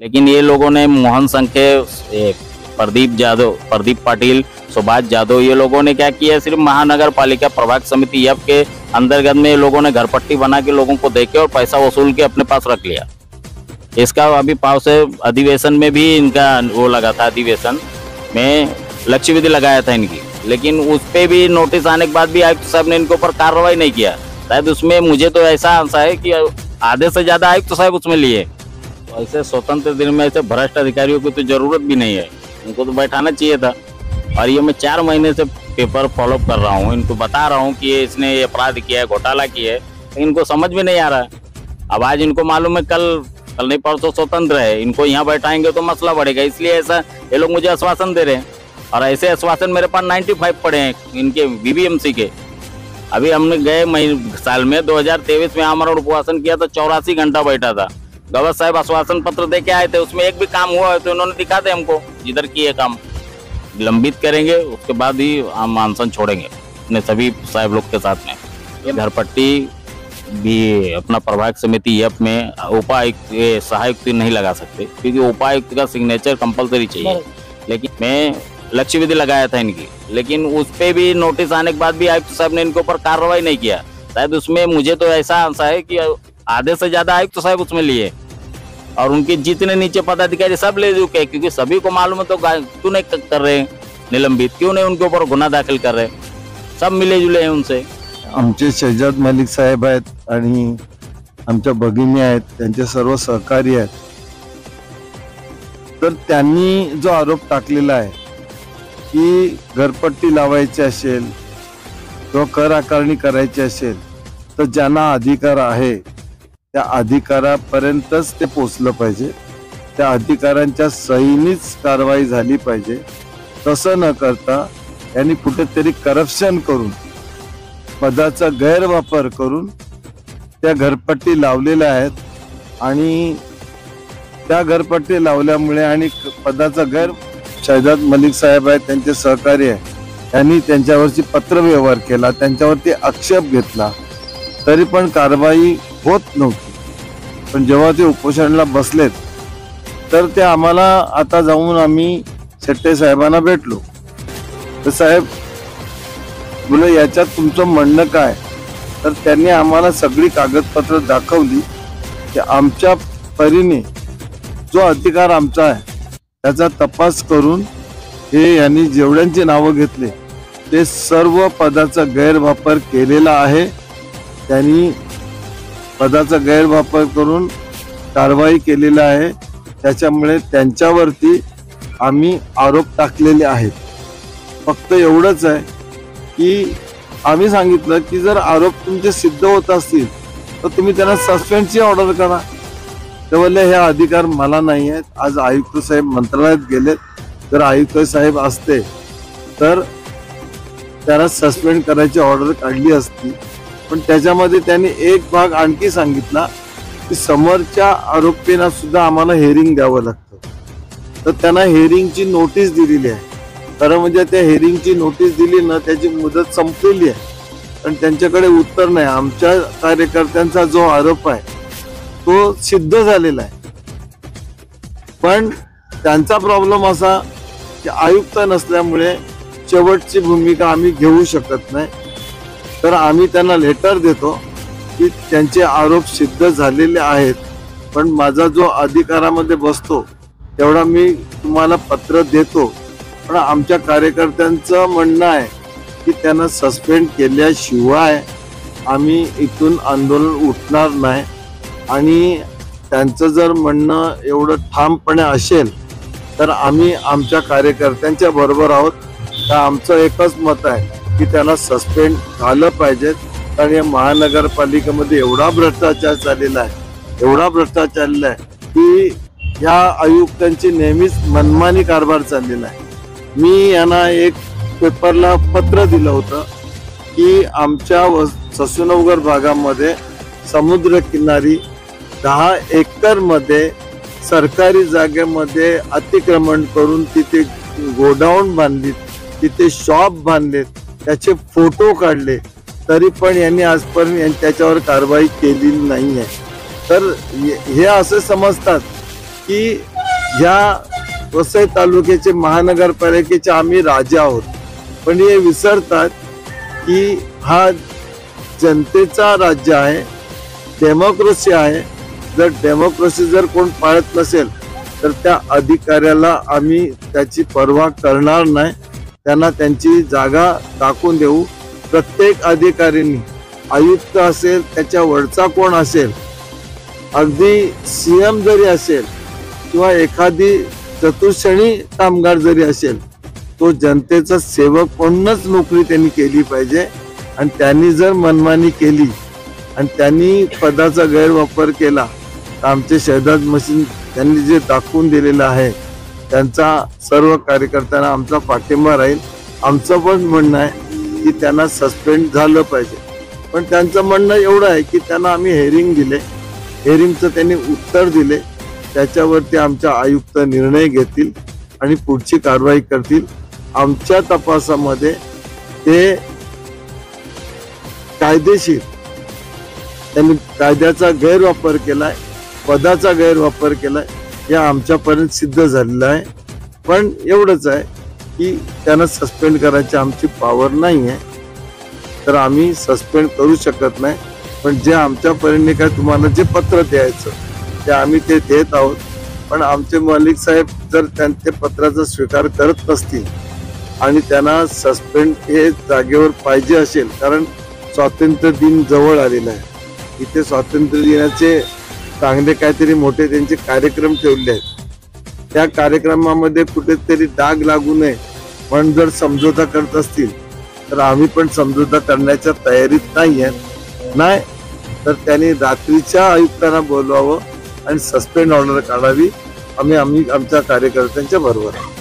लेकिन ये लोगों ने मोहन संखे, प्रदीप पाटिल, सुभाष जादव, ये लोगों ने क्या किया, सिर्फ महानगर पालिका प्रभाग समिति एफ के अंतर्गत में ये लोगों ने घरपट्टी बना के लोगों को देके और पैसा वसूल के अपने पास रख लिया। इसका अभी पाव से अधिवेशन में भी इनका वो लगा था, अधिवेशन में लक्ष्य विधि लगाया था इनकी, लेकिन उस पे भी नोटिस आने के बाद भी आयुक्त साहब ने इनके ऊपर कार्रवाई नहीं किया। शायद उसमें मुझे तो ऐसा आशा है कि आधे से ज्यादा आयुक्त साहब उसमें लिए। तो ऐसे स्वतंत्र दिन में ऐसे भ्रष्ट अधिकारियों की तो जरूरत भी नहीं है, उनको तो बैठाना चाहिए था। और ये मैं 4 महीने से पेपर फॉलो कर रहा हूँ, इनको बता रहा हूँ कि इसने ये अपराध किया है, घोटाला किया है, लेकिन इनको समझ में नहीं आ रहा है। अब आज इनको मालूम है कल नहीं परसों स्वतंत्र है, इनको यहाँ बैठाएंगे तो मसला बढ़ेगा, इसलिए ऐसा ये लोग मुझे आश्वासन दे रहे हैं। और ऐसे आश्वासन मेरे पास 95 पड़े हैं इनके बीबीएमसी के। अभी हमने गए साल में 2023 में आमरण उपवासन किया तो 84 घंटा बैठा था। गवर्नर साहब आश्वासन पत्र दे के आए थे, उसमें एक भी काम हुआ है तो इन्होंने दिखा दे हमको, जिधर किए काम लंबित करेंगे, उसके बाद ही हम अनशन छोड़ेंगे अपने सभी साहब लोग के साथ में। घरपट्टी भी अपना प्रभाग समिति एफ में उपायुक्त सहायुक्त नहीं लगा सकते, क्योंकि उपायुक्त का सिग्नेचर कंपलसरी चाहिए। लेकिन मैं लक्ष्य विधि लगाया था इनकी, लेकिन उस पे भी नोटिस आने के बाद भी आयुक्त साहब ने इनके ऊपर कार्रवाई नहीं किया। शायद उसमें मुझे तो ऐसा आशा है कि आधे से ज्यादा आयुक्त साहब उसमें लिए, और उनके जितने नीचे पदाधिकारी सब ले चुके, क्योंकि सभी को मालूम है तो क्यों नहीं कर रहे निलंबित, क्यों नहीं उनके ऊपर गुन्हा दाखिल कर रहे, सब मिले जुले हैं उनसे। आमचे शहजाद मलिक साहेब आहेत आणि आमच्या भगिनी आहेत, त्यांचे सर्व सहकारी आहेत। तर त्यांनी जो आरोप टाकलेला आहे की घरपट्टी लावायची असेल किंवा कर आकारणी करायची असेल तर ज्यांना अधिकार आहे त्या अधिकारापर्यंतच ते पोचलं पाहिजे, त्या अधिकारांच्या सहीनीच कारवाई झाली पाहिजे। तसं न करता यांनी कुठेतरी करप्शन करून पदाचा गैरवापर करून त्या घरपट्टी लावलेल्या आहेत आणि त्या घरपट्टी लावल्यामुळे आणि पदाचा गैर शहजाद मलिक साहेब आहेत, त्यांचे सहकारी आहे, त्यांनी त्यांच्यावरची पत्रव्यवहार केला, त्यांच्यावरती आक्षेप घेतला, तरी पण कारवाई होत नव्हती। पण जेव्हा ते उपोषणाला बसलेत तर ते आम्हाला आता जाऊन आम्ही शेट्टे साहेबांना भेटलो, तर साहेब बोले याच्यात तुमचं म्हणणं काय? तर त्यांनी आम्हाला सगळी कागदपत्र दाखवली की आमच्या परीने जो अधिकार आमचा आहे त्याचा तपास करून हे यांनी जेवढ्यांची नावं घेतले ते सर्व पदाचा गैरवापर केलेला आहे। त्यांनी पदाचा गैरवापर करून कारवाई केलेला आहे, त्याच्यामुळे त्यांच्यावरती आम्ही आरोप टाकलेले आहेत। फक्त एवढंच आहे की आम्ही सांगितलं की जर आरोप तुमचे सिद्ध होत असतील तर तुम्ही त्यांना सस्पेंडची ऑर्डर करा। ते बोलले हे अधिकार मला नाही आहेत। आज आयुक्त साहेब मंत्रालयात गेलेत, जर आयुक्त साहेब असते तर त्यांना सस्पेंड करायची ऑर्डर काढली असती, पण त्याच्यामध्ये त्यांनी एक भाग आणखी सांगितला की समोरच्या आरोपींना सुद्धा आम्हाला हिअरिंग द्यावं लागतं, तर त्यांना हिअरिंगची नोटीस दिलेली आहे। खरं म्हणजे त्या हिअरिंगची नोटीस दिली ना त्याची मुदत संपलेली आहे, पण त्यांच्याकडे उत्तर नाही। आमच्या कार्यकर्त्यांचा जो आरोप आहे तो सिद्ध झालेला आहे, पण त्यांचा प्रॉब्लेम असा की आयुक्त नसल्यामुळे शेवटची भूमिका आम्ही घेऊ शकत नाही। तर आम्ही त्यांना लेटर देतो की त्यांचे आरोप सिद्ध झालेले आहेत, पण माझा जो अधिकारामध्ये बसतो तेवढा मी तुम्हाला पत्र देतो, पण आमच्या कार्यकर्त्यांचं म्हणणं आहे की त्यांना सस्पेंड केल्याशिवाय आम्ही इथून आंदोलन उठणार नाही। आणि त्यांचं जर म्हणणं एवढं ठामपणे असेल तर आम्ही आमच्या कार्यकर्त्यांच्या बरोबर आहोत। तर आमचं एकच मत आहे की त्यांना सस्पेंड झालं पाहिजे, कारण या महानगरपालिकेमध्ये एवढा भ्रष्टाचार चाललेला आहे, एवढा भ्रष्टाचार चाललेला आहे की या आयुक्तांची नेहमीच मनमानी कारभार चाललेला आहे। मी यांना एक पेपरला पत्र दिलं होतं की आमच्या ससूनगर भागामध्ये समुद्र किनारी 10 एकर मध्ये सरकारी जागेमध्ये अतिक्रमण करून तिथे गोडाऊन बांधली, तिथे शॉप बांधले, त्याचे फोटो काढले, तरी पण यांनी आजपर्यंत त्याच्यावर कारवाई केली नाही आहे। तर हे असे समजतात की या वसई तालुक्याचे महानगरपालिकेचे आम्ही राजा आहोत, पण हे विसरतात की हा जनतेचा राज्य आहे, डेमोक्रेसी आहे. जर डेमोक्रेसी जर कोण पाळत नसेल तर त्या अधिकाऱ्याला आम्ही त्याची पर्वा करणार नाही, त्यांना त्यांची जागा टाकून देऊ. प्रत्येक अधिकाऱ्यांनी, आयुक्त असेल, त्याच्या वरचा कोण असेल, अगदी सीएम जरी असेल किंवा एखादी चतुर्श्रेणी कामगार जरी असेल, तो जनतेचा सेवक म्हणूनच नोकरी त्यांनी केली पाहिजे. आणि त्यांनी जर मनमानी केली आणि त्यांनी पदाचा गैरवापर केला तर आमचे शहदाद मशीन त्यांनी जे दाखवून दिलेलं आहे त्यांचा सर्व कार्यकर्त्यांना आमचा पाठिंबा राहील. आमचं पण म्हणणं आहे की त्यांना सस्पेंड झालं पाहिजे, पण त्यांचं म्हणणं एवढं आहे की त्यांना आम्ही हेअरिंग दिले, हेअरिंगचं त्यांनी उत्तर दिले, त्याच्यावरती आमच्या आयुक्त निर्णय घेतील आणि पुढची कारवाई करतील. आमच्या तपासामध्ये ते कायदेशीर त्यांनी कायद्याचा गैरवापर केलाय, पदाचा गैरवापर केलाय, या आमच्यापर्यंत सिद्ध झालेलं आहे. पण एवढंच आहे की त्यांना सस्पेंड करायची आमची पॉवर नाही आहे, तर आम्ही सस्पेंड करू शकत नाही. पण जे आमच्यापर्यंत काय तुम्हाला जे पत्र द्यायचं ते आम्ही ते देत आहोत. पण आमचे मालिक साहेब जर त्यांच्या पत्राचा स्वीकार करत नसतील आणि त्यांना सस्पेंड हे जागेवर पाहिजे असेल, कारण स्वातंत्र्य दिन जवळ आलेला आहे, इथे स्वातंत्र्य दिनाचे चांगले काहीतरी मोठे त्यांचे कार्यक्रम ठेवले आहेत, त्या कार्यक्रमामध्ये कुठेतरी डाग लागू नये म्हणून जर समझोता करत असतील तर आम्ही पण समझोता करण्याच्या तयारीत नाही तर त्यांनी रात्रीच्या आयुक्तांना बोलवावं आणि सस्पेंड ऑर्डर काढावी. आम्ही आमच्या कार्यकर्त्यांच्या बरोबर आहोत.